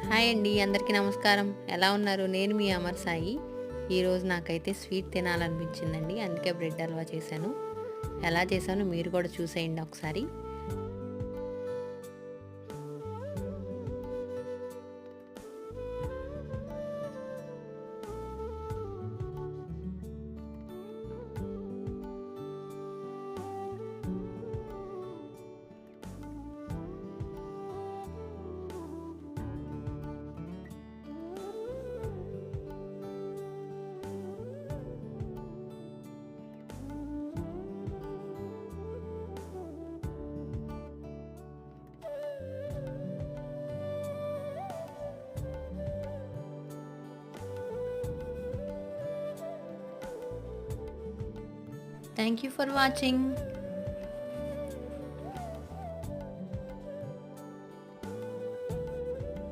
Hi అండి, అందరికీ నమస్కారం. ఎలా ఉన్నారు? నేను మీ అమర్ సాయి. ఈరోజు నాకైతే స్వీట్ తినాలనిపించిందండి. అందుకే బ్రెడ్ హల్వా చేశాను. ఎలా చేశానో మీరు కూడా చూసేయండి ఒకసారి. Thank you for watching.